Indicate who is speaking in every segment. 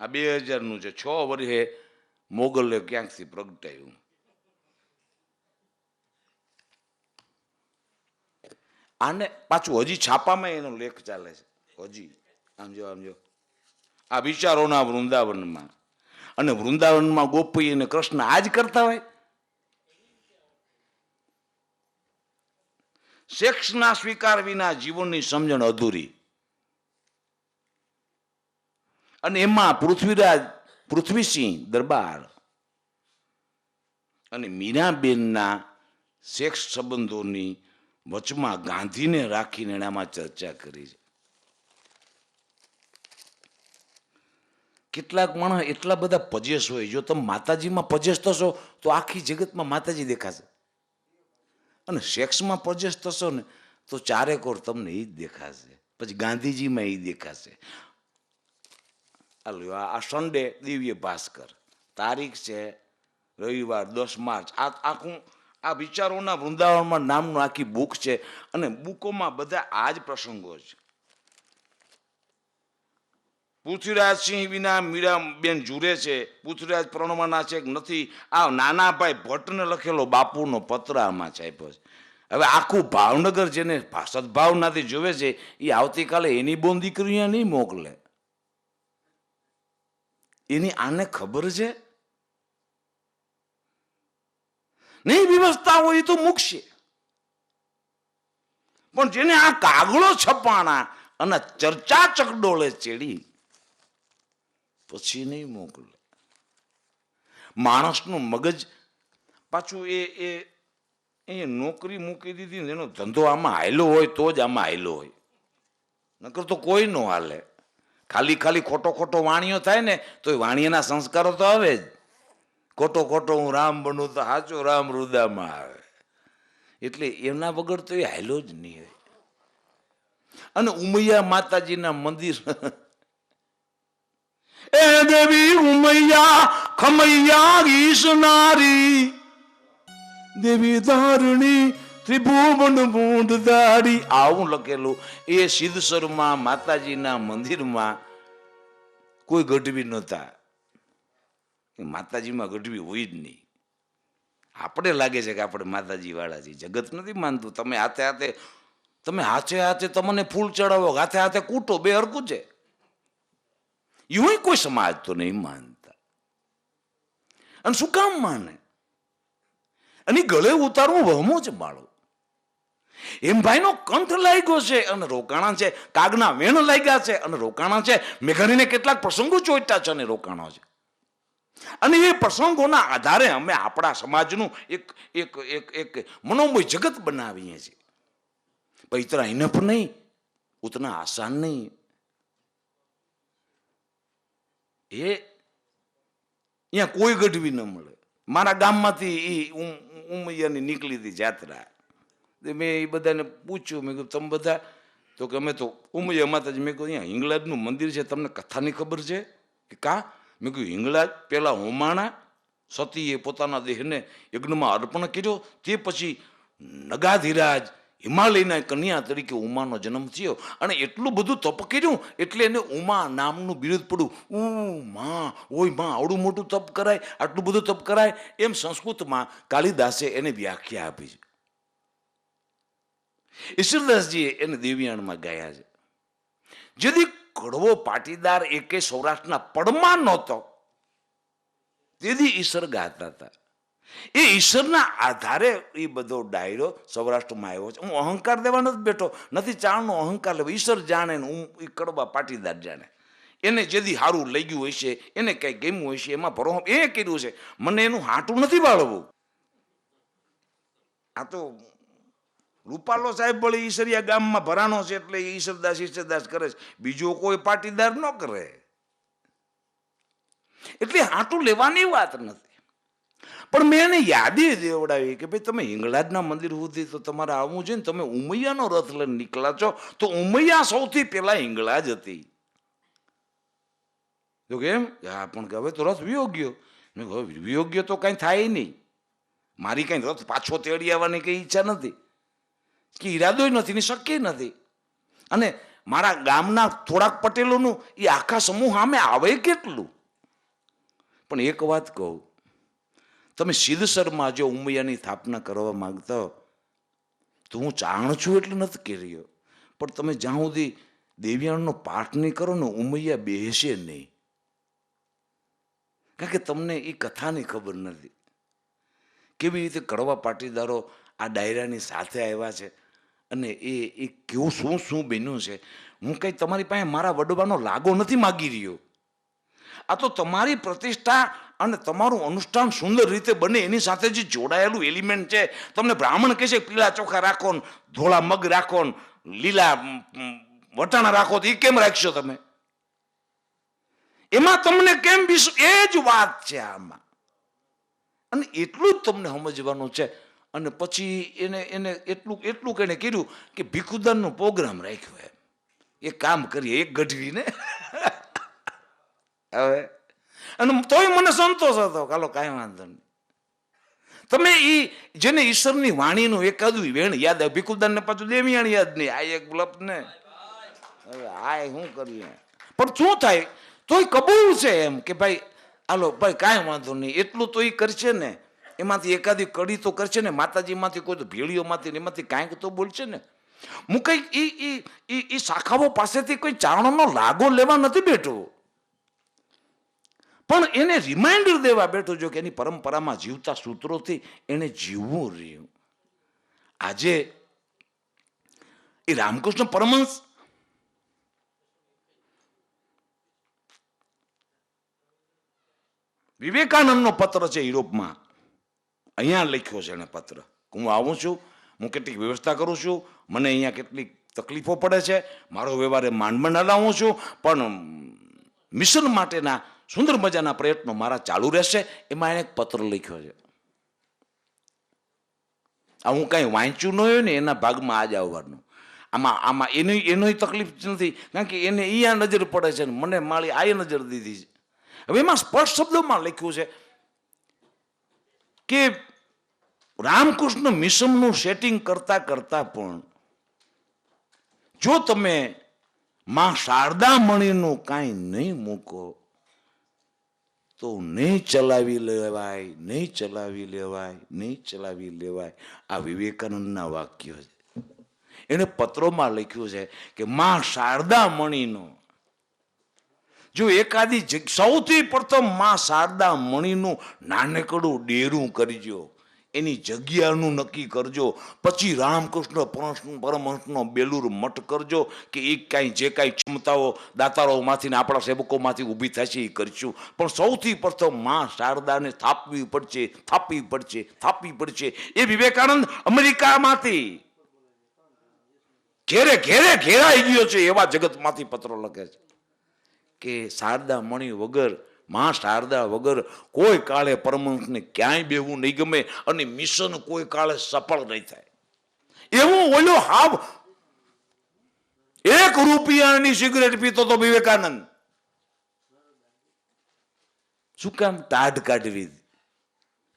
Speaker 1: આ 2000નું છે. 6 વર્ષે મોગલે ક્યાંકથી પ્રગટાયું. આને પાછું હજી છાપામાં એનો લેખ ચાલે છે હજી. આમ જો આ વિચારોના વૃંદાવનમાં, અને વૃંદાવનમાં ગોપી અને કૃષ્ણ આજ કરતા હોય. સેક્સના સ્વીકાર વિના જીવનની સમજણ અધૂરી. અને એમાં પૃથ્વીસિંહ દરબાર અને મીરાબેનના સેક્સ સંબંધોની વચમાં ગાંધીને રાખીને એનામાં ચર્ચા કરી છે. કેટલાક માણસ એટલા બધા પજેસ હોય, જો તમે માતાજીમાં પજેસ થશો તો આખી જગતમાં માતાજી દેખાશે, અને સેક્સમાં પજેસ થશો ને તો ચારેકોર તમને એ જ દેખાશે, પછી ગાંધીજીમાં એ દેખાશે. આ સન્ડે દિવ્ય ભાસ્કર, તારીખ છે રવિવાર 10 માર્ચ. આખું આ વિચારોના વૃંદાવનમાં નામનું આખી બુક છે, અને બુકોમાં બધા આ જ પ્રસંગો છે. પૃથ્વીરાજસિંહ વિના મીરાબેન જુરે છે, પૃથ્વીરાજ પ્રણવાના છે કે નથી. આ નાનાભાઈ ભટ્ટને લખેલો બાપુનો પત્ર આમાં છાપ્યો છે. હવે આખું ભાવનગર જેને સદભાવનાથી જોવે છે એ આવતીકાલે એની બોન દીકરી નહીં મોકલે. એની આને ખબર છે નહીં, વ્યવસ્થા હોય તો મૂકશે, પણ જેને આ કાગળો છપાણા અને ચર્ચા ચકડોળે ચેડી પછી નહીં મોકલે. માણસનું મગજ પાછું એ નોકરી મૂકી દીધી ને એનો ધંધો આમાં હાયલો હોય તો જ આમાં હાયલો હોય, નકર તો કોઈ નો હાલે. ખાલી ખોટો વાણિયો થાય ને તો એ વાણિયાના સંસ્કારો તો આવે જ. ખોટો હું રામ બનું તો સાચો રામ રુદામાં આવે, એટલે એમના વગર તો એ હાયલો જ નહીં હોય. અને ઉમૈયા માતાજીના મંદિર, એ દેવી ઉમૈયા ખમૈયા ઈશનારી, દેવી ધારણી ત્રિભુવન બૂંદ દાડી, આવું લખેલું. એ સિદ્ધસરમાં માતાજીના મંદિરમાં કોઈ ગઢવી નહોતા. માતાજીમાં ગઢવી હોય જ નહીં. આપણે લાગે છે કે આપણે માતાજી વાળા છીએ, જગત નથી માનતું. તમે હાથે તમને ફૂલ ચડાવો, હાથે કૂટો, બે હરકું છે. એવું કોઈ સમાજ તો નહીં માનતા. અને શું કામ માને? અને ગળે ઉતારવું વહમો છે બાળો. એમ ભાઈનો કંઠ લાગ્યો છે અને રોકાણા છે, કાગના વેણ લાગ્યા છે અને રોકાણા છે, મેઘાણીને કેટલાક પ્રસંગો ચોટ્યા છે અને રોકાણો છે. અને એ પ્રસંગોના આધારે અમે આપણા સમાજનું એક મનોમય જગત બનાવીએ છીએ. પણ ઇતના ઇનફ નહીં, ઉતના આસાન નહીં. અહીંયા કોઈ ગઢવી ન મળે. મારા ગામમાંથી ઉમૈયાની નીકળી હતી જાત્રા. મેં એ બધાને પૂછ્યું, મેં કીધું તમે બધા? તો કે અમે તો ઉમૈયા માતાજી. મેં કહ્યું અહીંયા હિંગળાજનું મંદિર છે, તમને કથાની ખબર છે કે કા? મેં કહ્યું હિંગળાજ પેલા હોમાણા સતીએ પોતાના દેહને યજ્ઞમાં અર્પણ કર્યો, તે પછી નગાધીરાજ હિમાલયના કન્યા તરીકે ઉમાનો જન્મ થયો, અને એટલું બધું તપ કર્યું એટલે એને ઉમા નામનું બિરુદ પડ્યું. ઉમા, ઓય માં, આવડું મોટું તપ કરાય, આટલું બધું તપ કરાય, એમ સંસ્કૃતમાં કાલિદાસે એને વ્યાખ્યા આપી છે. ઈશ્વરદાસજીએ એને દેવ્યાણમાં ગાયા છે. જેથી કડવો પાટીદાર એકે સૌરાષ્ટ્રના પડમાં નહોતો, તેથી ઈશ્વર ગાતા હતા. એ ઈશ્વરના આધારે એ બધો ડાયરો સૌરાષ્ટ્રમાં આવ્યો છે. હું અહંકાર દેવા નથી બેઠો, નથી ચાણનો અહંકાર લેવો. ઈશ્વર જાણે ને હું એ કડવા પાટીદાર જાણે. એને જેથી સારું લઈ ગયું હોય છે, એને કંઈ ગમ્યું હોય છે, એમાં ભરો એ કર્યું છે. મને એનું હાટું નથી વાળવું. આ તો રૂપાલો સાહેબ વળી ઈશ્વરિયા ગામમાં ભરાણો છે એટલે ઈશ્વરદાસ કરે છે, બીજો કોઈ પાટીદાર ન કરે. એટલે હાટું લેવાની વાત નથી. પણ મેં એને યાદી દેવડાવી કે ભાઈ તમે હિંગળાજના મંદિર સુધી તો તમારે આવવું છે ને, તમે ઉમૈયાનો રથ લઈને નીકળ્યા છો, તો ઉમૈયા સૌથી પહેલા હિંગળાજ હતી. તો કેમ? હા, પણ હવે તો રથ વિયોગ્યો. મેં કહ્યું વિયોગ્ય તો કાંઈ થાય નહીં. મારી કાંઈ રથ પાછો તેડી આવવાની કંઈ ઈચ્છા નથી, કે ઈરાદો નથી ને શક્ય નથી. અને મારા ગામના થોડાક પટેલોનું એ આખા સમૂહ સામે આવે કેટલું? પણ એક વાત કહું, તમે સિદ્ધસરમાં જો ઉમૈયાની સ્થાપના કરવા માંગતા હો તો હું ચાહણ છું એટલે નથી કહી રહ્યો, પણ તમે જ્યાં સુધી દેવ્યાણનો પાઠ નહીં કરો ને ઉમૈયા બેસે નહીં. કારણ કે તમને એ કથાની ખબર નથી કેવી રીતે કડવા પાટીદારો આ ડાયરાની સાથે આવ્યા છે અને એ કેવું શું શું બન્યું છે. હું કંઈ તમારી પાસે મારા વડવાનો લાગો નથી માગી રહ્યો. આ તો તમારી પ્રતિષ્ઠા અને તમારું અનુષ્ઠાન સુંદર રીતે બને એની સાથે જે જોડાયેલું એલિમેન્ટ છે. તમને બ્રાહ્મણ કહે છે પીળા ચોખા રાખો ને ધોળા મગ રાખો ને લીલા વટાણા રાખો, તો એ કેમ રાખશો તમે? એમાં તમને કેમ બીશું? એ જ વાત છે આમાં. અને એટલું જ તમને સમજવાનું છે. અને પછી એને એટલું કહીને કીધું કે ભીખુદાનનો પ્રોગ્રામ રાખ્યો એમ. એ કામ કરીએ એક ગઢવીને હવે. અને તોય મને સંતોષ હતો, કાલો કાંઈ વાંધો નહીં. તમે જેને ઈશ્વરની વાણીનું એકાદું વેણ યાદ આવે, ભીખુદાનને પાછું દેમિયાણ યાદ નહીં, આ એક બ્લપ ને હવે આ શું કરીએ. પણ શું થાય તોય કબૂલ છે એમ કે ભાઈ હાલો ભાઈ કાંઈ વાંધો નહીં, એટલું તો એ કરશે ને, એમાંથી એકાદી કડી તો કરશે ને, માતાજીમાંથી કોઈ તો ભેળીઓમાંથી એમાંથી કાંઈક તો બોલશે ને. હું કંઈક એ શાખાઓ પાસેથી કોઈ ચારણોનો લાગો લેવા નથી બેઠો, પણ એને રિમાઇન્ડર દેવા બેઠો જો કે એની પરંપરામાં જીવતા સૂત્રોથી એને જીવવું રહ્યું. આજે એ રામકૃષ્ણ પરમહંસ વિવેકાનંદનો પત્ર છે યુરોપમાં, અહીંયા લખ્યો છે એને પત્ર. હું આવું છું, હું કેટલીક વ્યવસ્થા કરું છું, મને અહીંયા કેટલીક તકલીફો પડે છે, મારો વ્યવહારે માંડ હલાવું છું, પણ મિશન માટેના સુંદર મજાના પ્રયત્નો મારા ચાલુ રહેશે. એમાં એને એક પત્ર લખ્યો છે. આ હું કાંઈ વાંચ્યું ન હોય ને એના ભાગમાં આજ આવવાનું. આમાં એનો તકલીફ નથી, કારણ કે એને અહીંયા નજર પડે છે ને મને માળી આ નજર દીધી છે. હવે એમાં સ્પષ્ટ શબ્દોમાં લખ્યું છે કે રામકૃષ્ણ મિશનનું સેટિંગ કરતા કરતા પણ જો તમે માં શારદા મણીનું કાંઈ નહીં મૂકો તો નહીં ચલાવી લેવાય, નહીં ચલાવી લેવાય, નહીં ચલાવી લેવાય. આ વિવેકાનંદના વાક્યો છે. એને પત્રોમાં લખ્યું છે કે માં શારદા મણીનો જો એકાદી સૌથી પ્રથમ માં શારદા મણીનું નાનકડું ડેરું કરજો, એની જગ્યાનું નક્કી કરજો, પછી રામકૃષ્ણ પરમહંસનો બેલુર મઠ કરજો કે એ કાંઈ જે કાંઈ ક્ષમતાઓ દાતારોમાંથી ને આપણા સેવકોમાંથી ઊભી થશે એ કરશું, પણ સૌથી પ્રથમ માં શારદાને સ્થાપવી પડશે. એ વિવેકાનંદ અમેરિકામાંથી ઘેરાઈ ગયો છે એવા જગતમાંથી પત્રો લખે છે કે શારદા મણી વગર, માં શારદા વગર કોઈ કાળે પરમહંસને ક્યાંય બેવું નહીં ગમે અને મિશન કોઈ કાળે સફળ નહીં થાય. એવું ઓલો હાવ 1 રૂપિયાની સિગરેટ પીતો તો વિવેકાનંદ. શું કામ? ટાઢ કાઢવી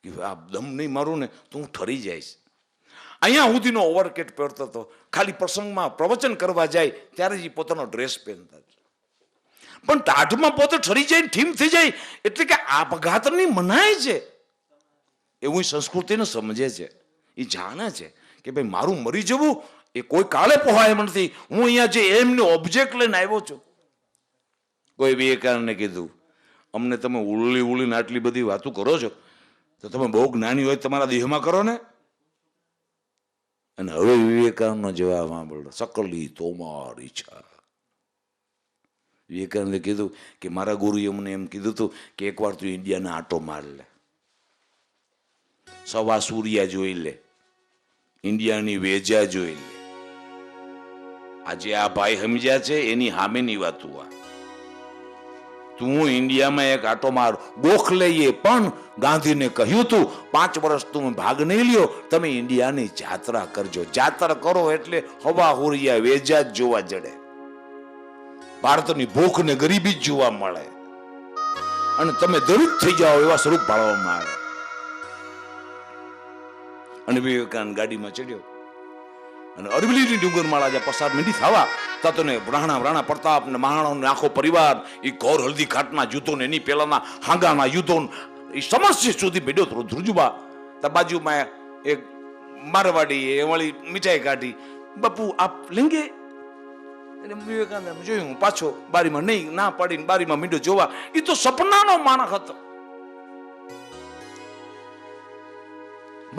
Speaker 1: કે આ દમ નહીં મારું ને તો હું ઠરી જઈશ. અહીંયા સુધીનો ઓવરકેટ પહેરતો હતો, ખાલી પ્રસંગમાં પ્રવચન કરવા જાય ત્યારે જ પોતાનો ડ્રેસ પહેરતા. પણ ટાઢમાં પોતે ઠરી જાય, ઠીમ થઈ જાય, એટલે કે આપઘાતની મનાય છે એવું સંસ્કૃતિને સમજે છે. એ જાણે છે કે ભાઈ મારું મરી જવું એ કોઈ કાળે પોહાય એમ નથી. હું અહીંયા જે એમને ઓબ્જેક્ટ લઈને આવ્યો છું. કોઈ વિવેકાનંદને કીધું અમને તમે ઉળીને આટલી બધી વાતો કરો છો તો તમે બહુ જ્ઞાની હોય તમારા દેહમાં કરો ને. અને હવે વિવેકાનંદનો જવાબ સાંભળો, સકલી તોમાર ઈચ્છા. વિવેકાનંદે કીધું કે મારા ગુરુએ મને એમ કીધું હતું કે એકવાર તું ઇન્ડિયાના આટો માર લે, સવા સૂર્યા જોઈ લે, ઇન્ડિયાની વેજા જોઈ લે. આજે આ ભાઈ સમજ્યા છે એની સામેની વાતું. આ તું ઇન્ડિયામાં એક આટો માર. ગોખલેએ પણ ગાંધીને કહ્યું તું 5 વર્ષ તું ભાગ નહીં લ્યો, તમે ઇન્ડિયાની જાત્રા કરજો. જાત્રા કરો એટલે હવા હુરિયા વેજા જ જોવા જડે, ભારતની ભૂખ ને ગરીબી જ જોવા મળે અને તમે દલિત થઈ જાઓ એવા સ્વરૂપ પાળવામાં આવે. અને વિવેકાનંદ ગાડીમાં ચડ્યો અને અરવલ્લીની ડુંગરમાળા જ્યાં પસાર મીંડી થવા તને રાણા પ્રતાપ ને મહારાણો આખો પરિવાર એ ઘોર હલ્દી ઘાટના યુદ્ધો ને એની પહેલાના હાંગાના યુદ્ધો એ સમસ્યા સુધી ભેડ્યો હતો ધ્રુજુબા. તા બાજુમાં એક મારવાડી એ વળી મીઠાઈ કાઢી, બાપુ આપ લેંગે? એટલે વિવેકાનંદ જોયું પાછો બારીમાં નહીં ના પાડીને બારીમાં મીંડો જોવા. એ તો સપનાનો માણસ હતો.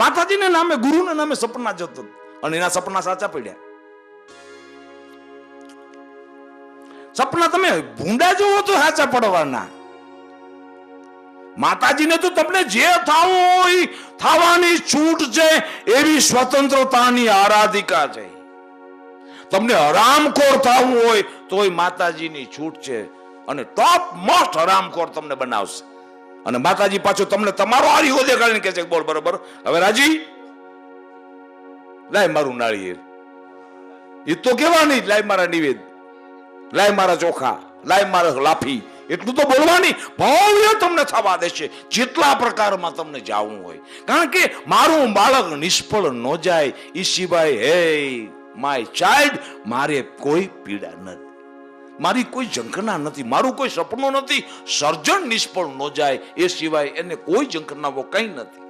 Speaker 1: માતાજીને નામે ગુરુને નામે સપના જતો અને એના સપના સાચા પડ્યા. સપના તમે ભૂંડા જોવો તો સાચા પડવાના. માતાજીને તો તમને જે થવું હોય થવાની છૂટ છે, એવી સ્વતંત્રતાની આરાધિકા છે. તમને હરામખોર થવું હોય તોય માતાજીની છૂટ છે, અને ટોપ મોસ્ટ હરામખોર તમને બનાવશે. અને માતાજી પાછું તમને તમારો આર્યો દેખાડીને કહે છે બોલ બરોબર, હવે રાજી લાય મારું નાળિયેર. એ તો કેવાની લાય મારા નિવેદ, લાય મારા ચોખા, લાય મારા લાફી, એટલું તો બોલવાની. ભવ્ય તમને થવા દેશે જેટલા પ્રકારમાં તમને જાવું હોય. કારણ કે મારું બાળક નિષ્ફળ ન જાય એ સિવાય હે માય ચાઇલ્ડ મારે કોઈ પીડા નથી, મારી કોઈ ઝંખના નથી, મારું કોઈ સપનું નથી. સર્જન નિષ્ફળ ન જાય એ સિવાય એને કોઈ ઝંખનાવો કઈ નથી.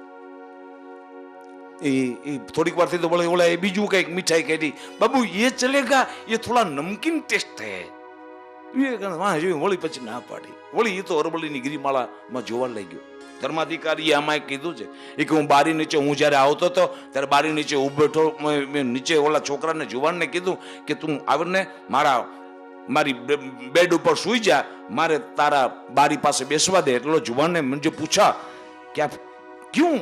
Speaker 1: એ થોડીક વાર થી તો બોલે ઓલા એ બીજું કઈક મીઠાઈ કાઢી, બાબુ એ ચલેગા, એ થોડા નમકીન ટેસ્ટ હે. વિવેકાનંદ જોયું વળી પછી ના પાડી. વળી એ તો અરવલ્લીની ગિરિમાળામાં જોવા લઈ ગયો. ધર્માધિકારી આમાં કીધું છે એ કે હું બારી નીચે, હું જયારે આવતો હતો ત્યારે બારી નીચે ઉભો બેઠો, મેં નીચે ઓલા છોકરાને જુવાનને કીધું કે તું આવને મારી બેડ ઉપર સુઈ જા, મારે તારા બારી પાસે બેસવા દે. એટલો જુવાનને મુझे પૂછા કે આપ ક્यों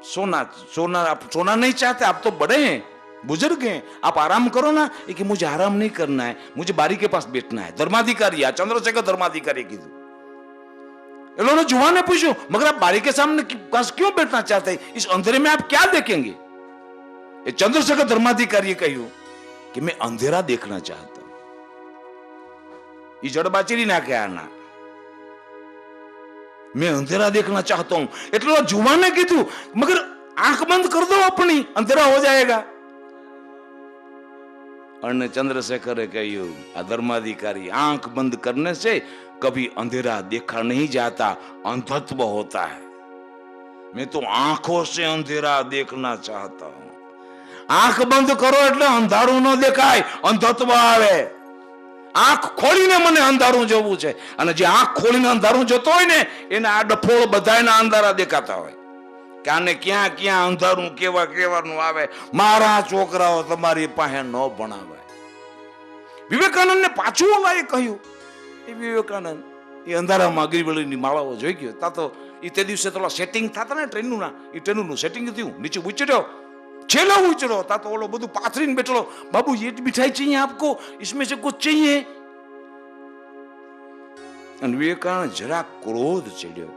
Speaker 1: सोना नहीं चाहते, आप तो बड़े हैं, बुजुर्ग हैं, आप आराम करो ना. ये कि मुझे आराम नहीं करना है, मुझे बारी के पास बैठना है. धर्माधिकारी चंद्रशेखर धर्माधिकारी કીધું. એ લોકોને જુવાને પૂછ્યું मगर आप बारी के सामने पास क्यों बैठना चाहते हैं, इस अंधेरे में आप क्या देखेंगे? ये चंद्रशेखर धर्माधिकारी કહ્યું कि मैं अंधेरा देखना चाहता हूं. ये जड़बाचरी नाखे आना, मैं अंधेरा देखना चाहता हूं. એટલે જુવાને કીધું मगर आंख बंद कर दो अपनी, अंधेरा हो जाएगा. અને चंद्रशेखरे કહ્યું આ धर्माधिकारी आंख बंद करने से कभी अंधेरा देखा नहीं जाता, अंधत्व होता है. मैं तो आंखों से अंधेरा देखना चाहता हूं. आंख બંધ કરો એટલે અંધારું ન દેખાય, અંધત્વ આવે. આંખ ખોલીને મને અંધારું જોવું છે, અને જે આંખ ખોલીને અંધારું જોતો હોય ને એને આ ડફોળ બધાયના અંધારા દેખાતા હોય કે આને ક્યાં ક્યાં અંધારું કેવા કેવાનું આવે. મારા છોકરાઓ તમારી પાસે ન ભણાવે. વિવેકાનંદને પાછું ઓલાએ કહ્યું, એ વિવેકાનંદ એ અંધારામાં અગરીવળીની માળાઓ જોઈ ગયો. તા તો એ તે દિવસે તો સેટિંગ થતા ને ટ્રેનનું એ ટ્રેનનું સેટિંગ થયું, નીચે ઉચર્યો, છેલ્લો ઉચરો તા તો ઓલો બધું પાથરીને બેઠો. બાબુ ये मिठाई चाहिए आपको, इसमें से कुछ चाहिए? અને વિવેકાનંદ જરા ક્રોધ ચડ્યો.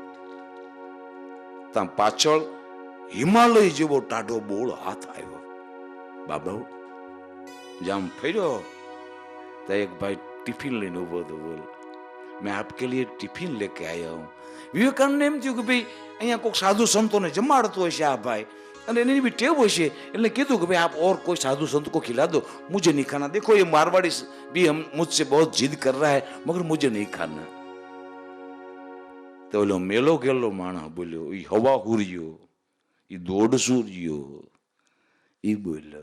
Speaker 1: ત્યાં પાછળ હિમાલય જેવો ટાઢો બોળ હાથ આવ્યો. બાબુ જામ ફર્યો તો એક ભાઈ ટિફિન લઈને ઉભો હતો. બોલ મેં આપકે લીએ ટિફિન લેકે આયા હું. વિવેકાનંદ એમ થયું કે ભાઈ અહીંયા કોઈક સાધુ સંતોને જમાડતો હશે આ ભાઈ, અને એની બી ટેવ હશે. એટલે કીધું કે ભાઈ આપ और कोई साधु संत को खिला दो, मुझे नहीं खाना. देखो ये मारवाड़ी भी हम मुझसे बहुत जिद कर रहा है मगर मुझे नहीं खाना. तो बोलो मेलो गेलो माणा बोल्यो, ये हवा हुरियो, ये दौड़ सूरियो, ये बोलो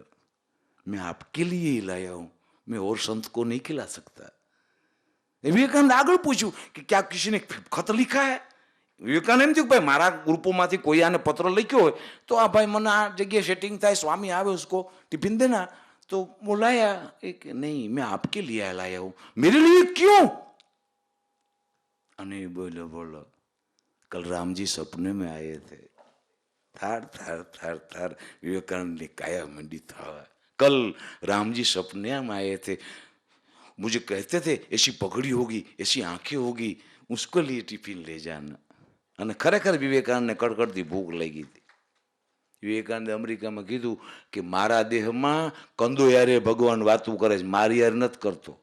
Speaker 1: मैं आपके लिए ही लाया हूं, मैं और संत को नहीं खिला सकता. विवेकानंद આગળ પૂછ્યું કે क्या किसी ने खत लिखा है? વિવેકાનંદ એમ થયું ભાઈ મારા ગ્રુપોમાંથી કોઈ આને પત્ર લખ્યો હોય તો આ ભાઈ મને આ જગ્યાએ સેટિંગ થાય, સ્વામી આવે उसको टिफिन देना. तो वो लाया. एक नहीं मैं आपके लिए लाया हूं. मेरे लिए क्यों? અને બોલો બોલો कल राम जी सपने में आए थे. थार थार थार थार विवेकानंद ने काया मंडी था. कल राम जी सपने में आए थे, मुझे कहते थे ऐसी पगड़ी होगी, ऐसी आंखें होगी, उसको लिए टिफिन ले जाना. અને ખરેખર વિવેકાનંદને કડકડતી ભૂખ લાગી હતી. વિવેકાનંદે અમેરિકામાં કીધું કે મારા દેહમાં કંદો યારે ભગવાન વાતું કરે છે, મારી યાર નથી કરતો.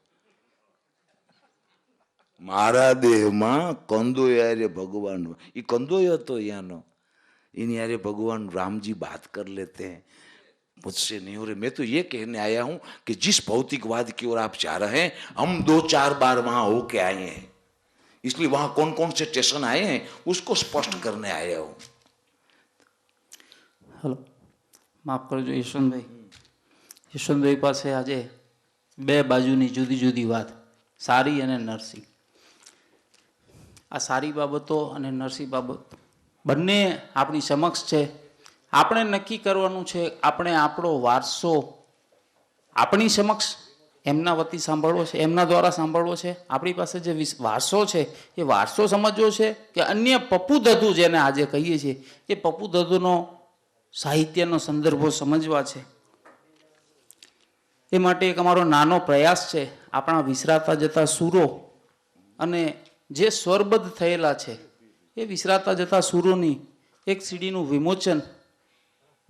Speaker 1: મારા દેહમાં કંદો યારે ભગવાન, એ કંદો હતો યાનો, એની યારે ભગવાન રામજી बात कर लेते हैं. मुझसे नहीं हो रही। मैं तो ये कहने आया हूं कि जिस भौतिकवाद की ओर आप जा रहे हैं, हम 2-4 बार वहां होके आए हैं, इसलिए वहां कौन कौन से स्टेशन आए हैं उसको स्पष्ट करने आया हूं।
Speaker 2: હલો, માફ કરજો યશવંતભાઈ. યશવંતભાઈ પાસે આજે બે બાજુની જુદી જુદી વાત, સારી અને નરસી. આ સારી બાબતો અને નરસી બાબત બંને આપણી સમક્ષ છે. આપણે નક્કી કરવાનું છે આપણે આપણો વારસો આપણી સમક્ષ એમના વતી સાંભળવો છે, એમના દ્વારા સાંભળવો છે. આપણી પાસે જે વારસો છે એ વારસો સમજવો છે કે અન્ય પપ્પુ દદ્દુ જેને આજે કહીએ છીએ એ પપ્પુ દદ્દુનો સાહિત્યનો સંદર્ભો સમજવા છે. એ માટે એક અમારો નાનો પ્રયાસ છે. આપણા વિસરાતા જતા સૂરો અને જે સ્વરબદ્ધ થયેલા છે એ વિસરાતા જતા સૂરોની એક સીડીનું વિમોચન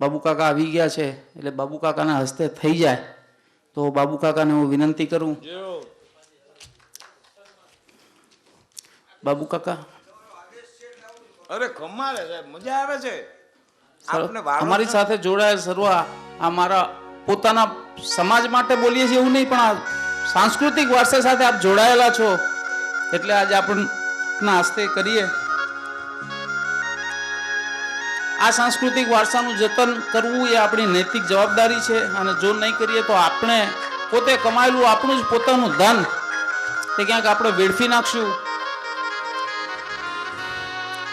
Speaker 2: બાબુ કાકા આવી ગયા છે એટલે બાબુ કાકાના હસ્તે થઈ જાય તો બાબુ કાકાને હું વિનંતી કરું. બાબુ કાકા,
Speaker 1: અરે કમાલે સાહેબ, મજા આવે છે.
Speaker 2: અમારી સાથે જોડાયેલ સર્વ આ મારા પોતાના સમાજ માટે બોલીએ છીએ એવું નહીં, પણ આ સાંસ્કૃતિક વારસા સાથે આપ જોડાયેલા છો એટલે આજે આપણના હસ્તે કરીએ. આ સાંસ્કૃતિક વારસાનું જતન કરવું એ આપણી નૈતિક જવાબદારી છે અને જો નહીં કરીએ તો આપણે પોતે કમાયેલું આપણું જ પોતાનું ધન તે ક્યાંક આપણે વેડફી નાખશું.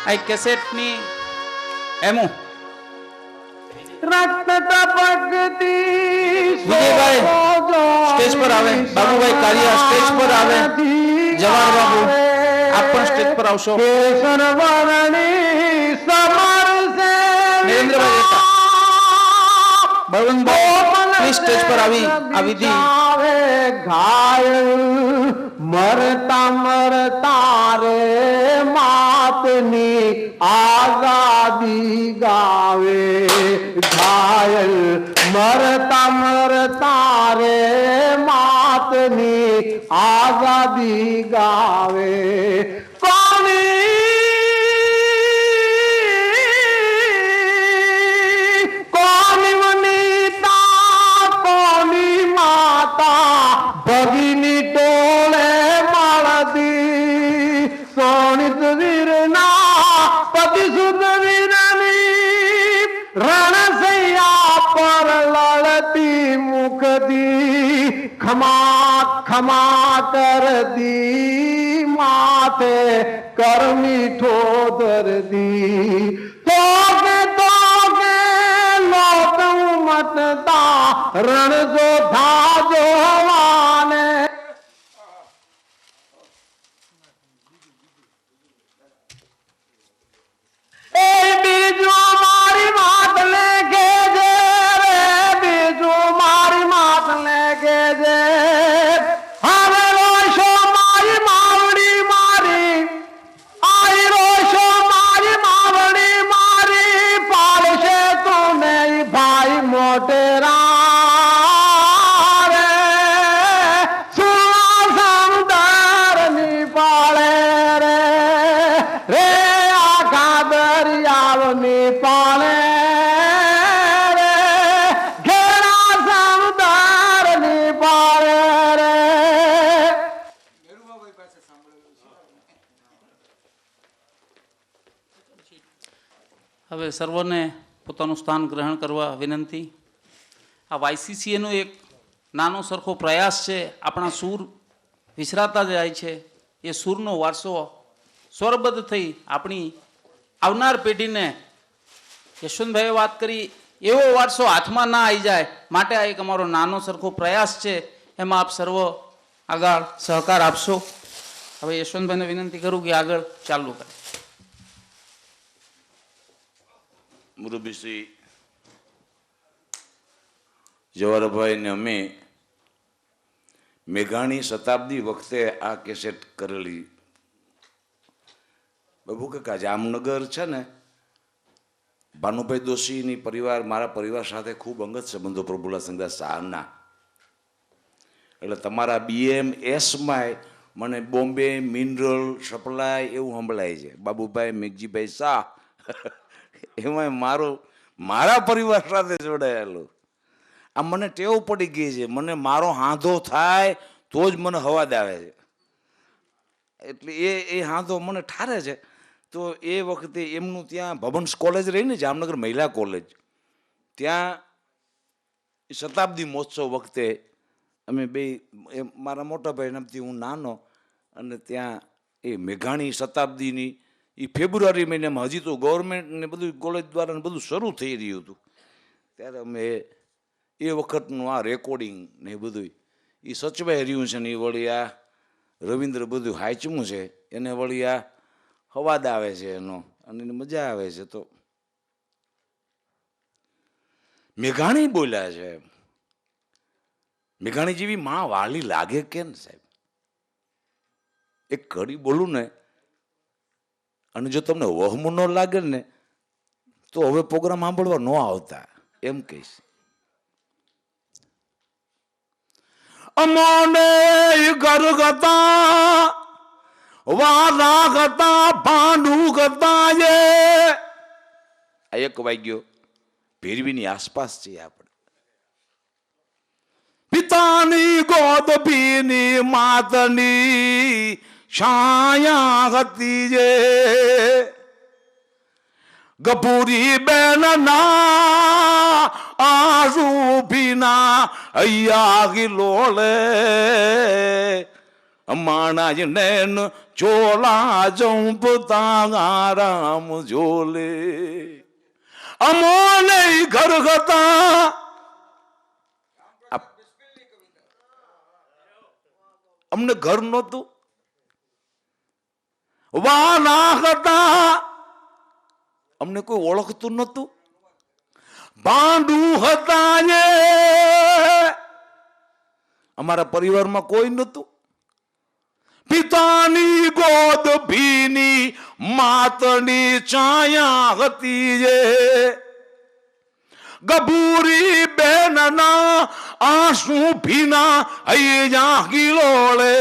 Speaker 2: આ એક કેસેટની એમો વિજયભાઈ સ્ટેજ પર આવે, બાબુભાઈ કાલિયા સ્ટેજ પર આવે, જવાહર બાબુ આપ પણ સ્ટેજ પર આવશો. નરેન્દ્રભાઈ બળવંતભાઈ સ્ટેજ પર આવી આ વિધિ.
Speaker 3: ઘાયલ મરતા મરતા રે માતની આઝાદી ગાવે, ઘાયલ મરતા મરતા રે માતની આઝાદી ગાવે. ભગીની ટોળે માળતી સોણિત વીરના પતિ સુદ વીરની રણસૈયા પર લડતી મુખદી ખમા ખમા કરતી માથે કરમી ઠોદરદી તોકે લોક મતતા રણ જો થાજો
Speaker 2: હવે સર્વને પોતાનું સ્થાન ગ્રહણ કરવા વિનંતી. આ વાયસીસીએનો એક નાનો સરખો પ્રયાસ છે. આપણા સૂર વિસરાતા જાય છે એ સૂરનો વારસો સ્વરબદ્ધ થઈ આપણી આવનાર પેઢીને યશવંતભાઈએ વાત કરી એવો વારસો હાથમાં ના આવી જાય માટે આ એક અમારો નાનો સરખો પ્રયાસ છે. એમાં આપ સર્વ આગળ સહકાર આપશો. હવે યશવંતભાઈને વિનંતી કરું કે આગળ ચાલુ કરે.
Speaker 1: મુરબ્બીશ્રી જવાહરભાઈ ને અમે મેઘાણી શતાબ્દી વખતે આ કેસેટ કરેલી. બાબુ કાકા જામનગર છે ને, ભાનુભાઈ દોશીની પરિવાર મારા પરિવાર સાથે ખૂબ અંગત સંબંધો પ્રભુલા સંગદાસ શાહના. એટલે તમારા BMSમાં મને બોમ્બે મિનરલ સપ્લાય એવું સંભળાય છે. બાબુભાઈ મેઘજીભાઈ શાહ એમાં મારા પરિવાર સાથે જોડાયેલું. આ મને ટેવ પડી ગઈ છે, મને મારો હાંધો થાય તો જ મને હવાદ આવે છે, એટલે એ હાંધો મને ઠારે છે. તો એ વખતે એમનું ત્યાં ભવન્સ કોલેજ રહીને જામનગર મહિલા કોલેજ, ત્યાં શતાબ્દી મહોત્સવ વખતે અમે બે, મારા મોટા ભાઈ નામથી હું નાનો, અને ત્યાં એ મેઘાણી શતાબ્દીની એ ફેબ્રુઆરી મહિનામાં, હજી તો ગવર્મેન્ટ ને બધું કોલેજ દ્વારા બધું શરૂ થઈ રહ્યું હતું, ત્યારે અમે એ વખતનું આ રેકોર્ડિંગ ને એ બધું એ સચવાઈ રહ્યું છે ને એ વળી આ રવિન્દ્ર બધું હાચમું છે, એને વળી આ હવાદ આવે છે એનો, અને એને મજા આવે છે. તો મેઘાણી બોલ્યા છે, મેઘાણી જેવી માં વાલી લાગે કે ને સાહેબ? એક ઘડી બોલું ને, અને જો તમને વહમું ન લાગે ને તો હવે પ્રોગ્રામ સાંભળવા ન આવતા, એમ કહીશ. અમોને ઘર ગતા વાલા ગતા ભાંડુ ગતા, આ એક વાગ્યો ભેરવીની આસપાસ છે આપણે. પિતાની ગોદ ભીની માતની છાયા હતી જે, ગપુરી બેન ના આસુ ભીના હૈયા ગિલોળે, માણા જ નૈન ચોલા જંપતા રામ જોલે. અમોને ઘર ગતા, અમને ઘર નહોતું, વાલા હતા, અમને કોઈ ઓળખતું નહોતું, ભાંડુ હતા ને અમારા પરિવારમાં કોઈ નહોતું. પિતાની ગોદ ભીની માતની છાયા હતી જે, ગભૂરી બેનના આંસુ ભીના હૈયા ગિલોળે,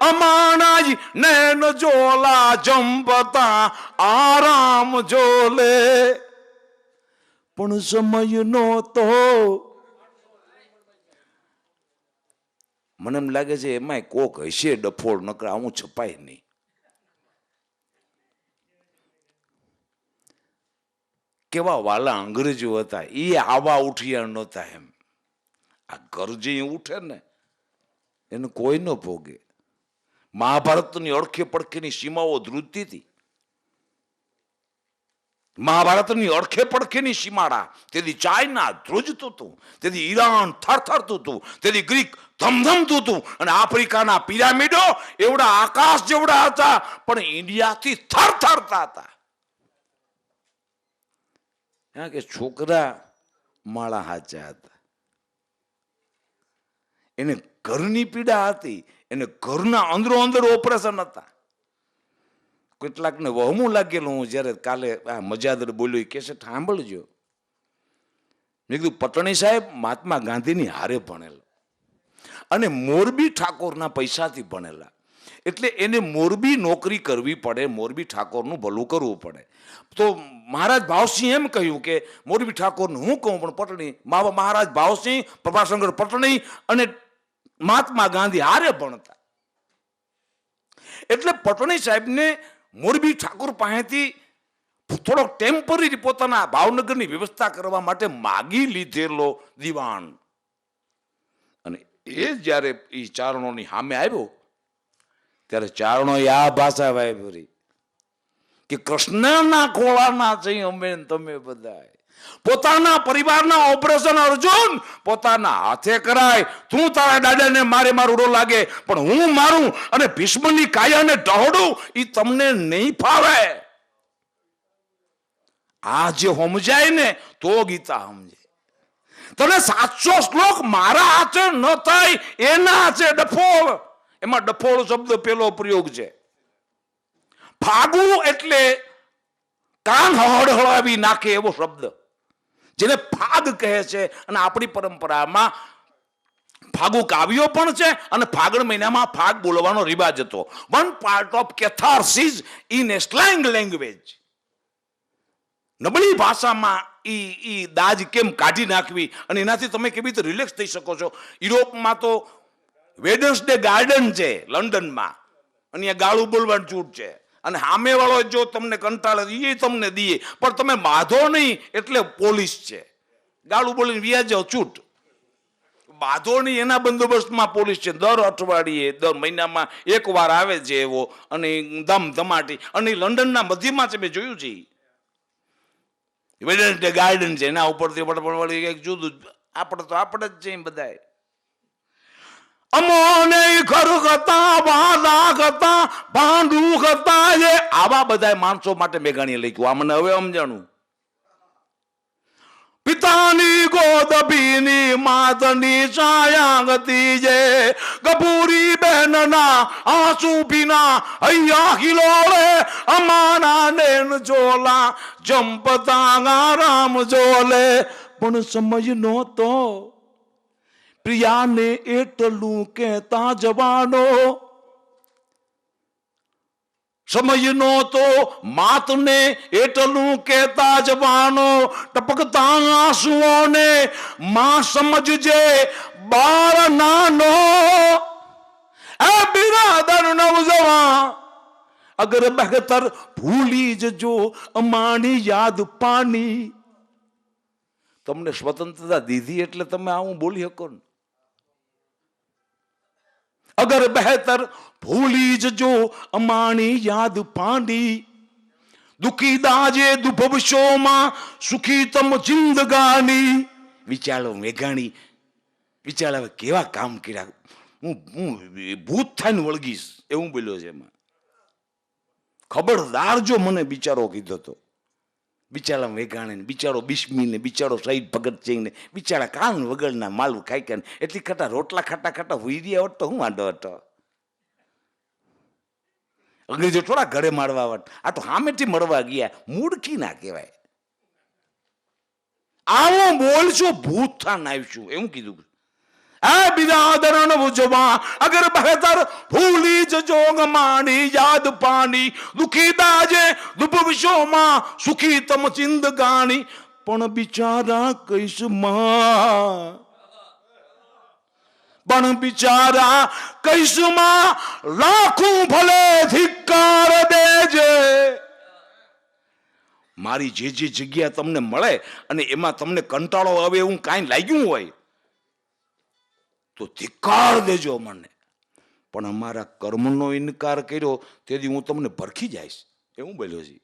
Speaker 1: અમાણા જ નૈન જોલા જંપતા આરામ જોલે. પણ સમય નહોતો, મને એમ લાગે છે એમાંય કોક હશે ડફોળ, નકર આવું છપાય નહીં. કેવા વાલા અંગ્રેજો હતા, એ આવા ઉઠિયા નહોતા. એમ આ ઘર જે ઉઠે ને એને કોઈ ન ભોગે. મહાભારતની અડખે પડખેની સીમાઓ ધ્રુજતી હતી. મહાભારતની અડખે પડખેની સીમાડા, તેથી ચાઇના ધ્રુજતું હતું, તેથી ઈરાન થરથરતું હતું, તેથી ગ્રીક ધમધમતું હતું, અને આફ્રિકાના પિરામિડો એવડા આકાશ જેવડા હતા પણ ઇન્ડિયાથી થરથરતા હતા. કે છોકરા માળા હાચા હતા, એને ઘરની પીડા હતી, એને ઘરના અંદરો અંદર ઓપરેશન હતા. કેટલાકને વહમું લાગેલું. હું જયારે કાલે આ મજાદર બોલ્યો કે છે સાંભળજો, મેં કીધું પટણી સાહેબ મહાત્મા ગાંધીની હારે ભણેલો અને મોરબી ઠાકોરના પૈસાથી ભણેલા, એટલે એને મોરબી નોકરી કરવી પડે, મોરબી ઠાકોરનું ભલું કરવું પડે. તો મહારાજ ભાવસિંહ એમ કહ્યું કે મોરબી ઠાકોરનું હું કહું, પણ પટણી મહારાજ ભાવસિંહ, પ્રભાશંકર પટણી અને મહાત્મા ગાંધી હારે ભણતા. એટલે પટણી સાહેબને મોરબી ઠાકોર પાસેથી થોડોક ટેમ્પરરી પોતાના ભાવનગરની વ્યવસ્થા કરવા માટે માગી લીધેલો દીવાન. અને એ જયારે એ ચારણોની સામે આવ્યો ત્યારે ચારણો આ ભાષા વાપરી કે કૃષ્ણના ખોળાના છે અમે તમે બધા. પોતાના પરિવારના ઓપરેશન અર્જુન પોતાના હાથે કરાય. તું તારા દાદાને મારે મારું લાગે, પણ હું મારું અને ભીષ્મની કાયાને ઢહોડું એ તમને નહીં ફાવે. આ જે સમજાય ને તો ગીતા સમજે. તને સાચો શ્લોક મારા હાથે ન થાય, એના હાથે ડફોળ. એમાં ડફોળ શબ્દ પેલો પ્રયોગ છે. ફાગુ એટલે કાન હળહળાવી નાખે એવો શબ્દ, જેને ફાગ કહે છે. અને આપણી પરંપરામાં ફાગુ કાવ્યો પણ છે, અને ફાગણ મહિનામાં ફાગ બોલવાનો રિવાજ હતો. One part of catharsis in a slang language. નબળી ભાષામાં ઈ દાજ કેમ કાઢી નાખવી અને એનાથી તમે કેવી રીતે રિલેક્સ થઈ શકો છો. યુરોપમાં તો વેડન્સડે ગાર્ડન છે લંડનમાં, અને અહીંયા ગાળું બોલવાની છૂટ છે, અને સામેવાળો જો તમને કંટાળે એ તમને દઈએ, પણ તમે બાંધો નહીં એટલે પોલીસ છે. ગાળું બોલીને વ્યાજ જાઓ છૂટ, બાંધો નહીં એના બંદોબસ્તમાં પોલીસ છે. દર અઠવાડિયે દર મહિનામાં એક વાર આવે છે એવો, અને ધમધમાટી, અને લંડનના મધ્યમાં છે, મેં જોયું છે. વેડન્સડે ગાર્ડન છે, એના ઉપરથી વળી એક જુદું. આપણે તો આપણે જ છે બધાય. અમોને ખરગતા વાલા ગતા ભાંડુ ગતા, એ આવા બધા માણસો માટે મેઘાણીએ લખ્યું. આ મને હવે સમજાણું. પિતાની ગોદ ભીની માતની છાયા ગતી જે, ગભૂરી બહેનના આંસુ ભીના હૈયા ખિલોળે, અમાના નેન જોલા જંપતા રામ જોલે. પણ સમય નહોતો પ્રિયાને એટલું કહેતા જવાનો, સમય નહોતો માતને એટલું કહેતા જવાનો. ટપકતા આંસુઓને માં સમજજે બાર નાનો, એ બિરાદર નવજવાન અગર બહેતર ભૂલી જજો અમારી યાદ પાની. તમને સ્વતંત્રતા દીધી એટલે તમે આવું બોલી શકો ને. અગર બહેતર ભૂલી જજો અમારી યાદ પાડી, દુખી દાજે દુભવશોમાં સુખી તમ જિંદગાની. વિચારો મેઘાણી, વિચાર કેવા કામ કર્યા. હું ભૂત થઈને વળગીશ એવું બોલ્યો છે એમાં. ખબરદાર જો મને બિચારો કીધો તો. બિચારા મેઘાણી, બિચારો બિસ્મીને, બિચારો શહીદ ભગતસિંહને, બિચારા કાન વગરના માલવું ખાઈ ખાઈને એટલી ખાટા રોટલા ખાટા ખાટા હોઈ રહ્યા હોત તો હું વાંધો હતો. અંગ્રેજો થોડા ઘરે મારવા આવત, આ તો સામેથી મળવા ગયા. મૂળખી ના કહેવાય. આવો બોલશું ભૂત થાન આવીશું એવું કીધું. એ બિરાદર નવજવાન અગર બહેતર ભૂલી જજો ગમાની યાદ પાની, દુખી દાજે દુભવશોમાં સુખી તમ જિંદગાની. પણ બિચારા કઈશમાં, પણ બિચારા કઈશમાં લાખું ભલે ધિક્કાર દેજે. મારી જે જગ્યા તમને મળે અને એમાં તમને કંટાળો આવે એવું કાંઈ લાગ્યું હોય તો ધિક્કાર દેજો મને, પણ અમારા કર્મનો ઇનકાર કર્યો તેથી હું તમને ભરખી જઈશ એવું બોલ્યો છે.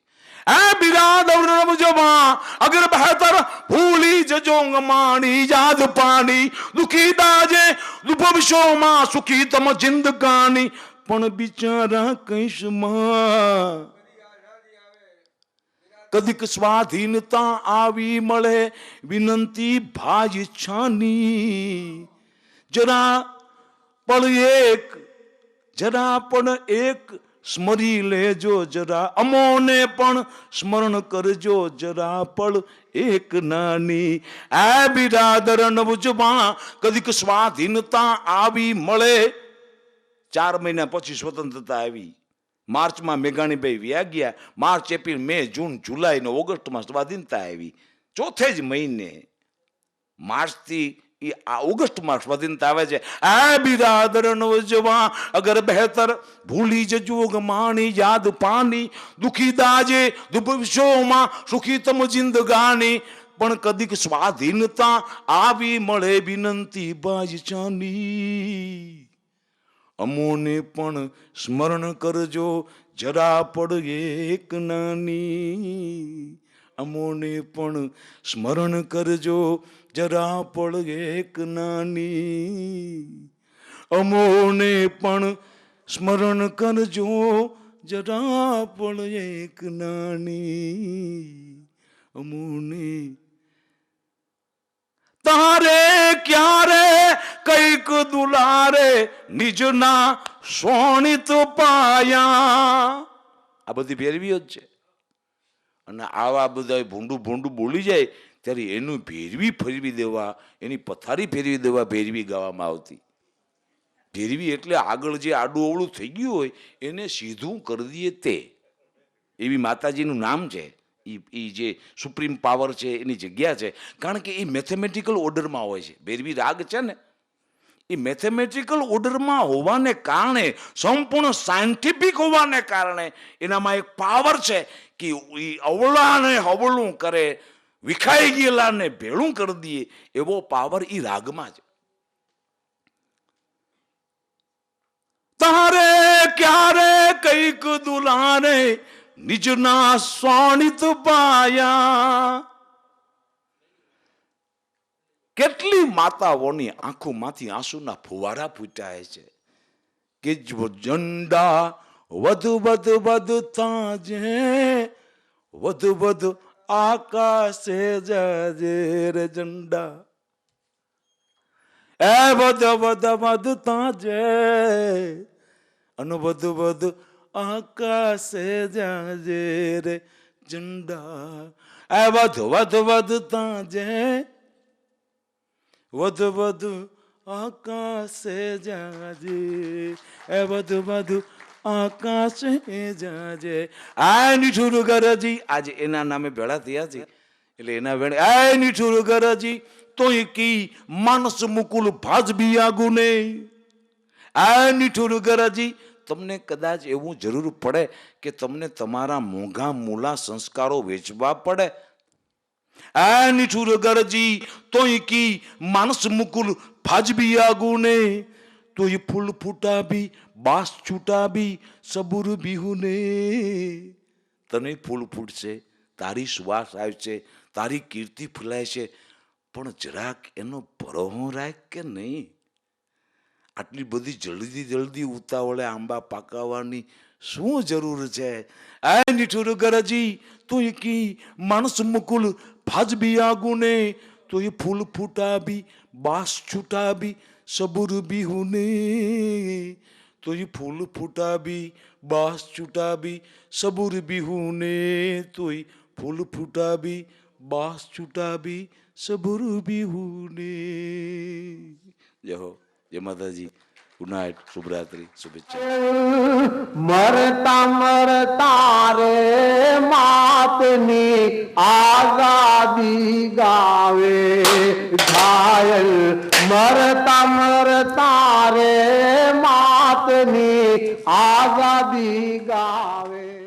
Speaker 1: એ બિરાદર નવજવાન અગર બહેતર ભૂલી જજો ગમાની યાદ પાની, દુખી દાજે દુભવશોમાં સુખી તમ જિંદગાની. પણ બિચારા કઈશમાં કદીક સ્વાધીનતા આવી મળે વિનંતી ભાઈ છાની. જરા પણ એક સ્મરી લેજો, જરા અમોને પણ સ્મરણ કરજો જરા પણ એક નાની. આ બિરાદર નવજવાન કદીક સ્વાધીનતા આવી મળે. 4 મહિના પછી સ્વતંત્રતા આવી. માર્ચમાં મેઘાણીભાઈ વ્યા ગયા. માર્ચ, એપ્રિલ, મે, જૂન, જુલાઈ ને ઓગસ્ટમાં સ્વાધીનતા આવી. ચોથે જ મહિને માર્ચથી ઓગસ્ટમાં સ્વાધીનતા આવે છે. આ બિરાદર નવજવાન અગર બહેતર ભૂલી જજો ગમાની યાદ પાની, દુખી દાજે દુભવશોમાં સુખી તમ જિંદગાની. પણ કદીક સ્વાધીનતા આવી મળે વિનંતી બાદશાહની. અમોને પણ સ્મરણ કરજો જરા પડ એક નાની. અમોને પણ સ્મરણ કરજો જરા પડ એક નાની. અમોને પણ સ્મરણ કરજો જરા પડ એક નાની. અમોને તારે ક્યારે કઈક દુલારે નિજના સોણિત પાયા. આ બધી ભેરવીઓ જ છે. અને આવા બધા ભૂંડું બોલી જાય ત્યારે એનું ભેરવી ફેરવી દેવા, એની પથારી ફેરવી દેવા ભેરવી ગાવામાં આવતી. ભેરવી એટલે આગળ જે આડું અવળું થઈ ગયું હોય એને સીધું કરી દઈએ તે. એવી માતાજીનું નામ છે. એ જે સુપ્રીમ પાવર છે એની જગ્યા છે, કારણ કે એ મેથેમેટિકલ ઓર્ડરમાં હોય છે. ભૈરવી રાગ છે ને એ મેથેમેટિકલ ઓર્ડરમાં હોવાને કારણે, સંપૂર્ણ સાયન્ટિફિક હોવાને કારણે એનામાં એક પાવર છે કે એ અવળાને હવળું કરે, વિખાઈ ગયેલાને ભેળું કરી દઈએ એવો પાવર એ રાગમાં છે. તારે ક્યારે કઈક દુલાને નિજના સ્વાણિત પાયા. કેટલી માતાઓની આંખોમાંથી આંસુના ફુવારા ફૂટ્યા છે કે ઝંડા વધુ વધુ વધતા જે, વધુ વધુ આકાશે જાજે રે ઝંડા, એ વધુ વધુ વધતા જે અને વધુ વધુ આકાશે જાજે રે ઝંડા, એ વધુ વધુ વધતા જે, વધુ વધુ આકાશે જાજે, એ વધુ વધુ આકાશે જાજે. આ નિઠુર ગરજી આજે એના નામે ભેળા થયા છે એટલે એના વેણે આ નિઠુર ગરજી તોય કી માનસ મુકુલ ભાજબી આગુને. આ નિઠુર ગરજી તમને કદાચ એવું જરૂર પડે કે તમને તમારા મોંઘા મૂલા સંસ્કારો વેચવા પડે. આ નિઠુર ગરજી તોય કી માનસ મુકુલ ભાજબી આગુને, તો એ ફૂલ ફૂટા બી બાસ છૂટા બી સબુર બીહુને. તને ફૂલ ફૂટશે, તારી સુવાસ આવશે, તારી કીર્તિ ફૂલાય છે, પણ જરાક એનો ભરોહો રાખ કે નહીં. આટલી બધી જલ્દી જલ્દી ઉતાવળે આંબા પાકાવાની શું જરૂર છે? આ નિઠુર ગરજી તું કી માણસ મુકુલ ભાજબી આગુને, તો એ ફૂલ ફૂટા બી બાસ છૂટા બી સબુર બીહુને. તો એ ફૂલ ફૂટા બી બાસ છૂટા બી સબુર બીહુને, તો એ ફૂલ ફૂટા બી બાસ છૂટા બી સબુર બીહુને. જય હો, જય માતાજી. ગુડ નાઇટ, શુભરાત્રી, શુભેચ્છા.
Speaker 3: મરતા મરતા રે માતની આઝાદી ગાવે ઘાયલ. મરતા મરતા રે માતની આઝાદી ગાવે.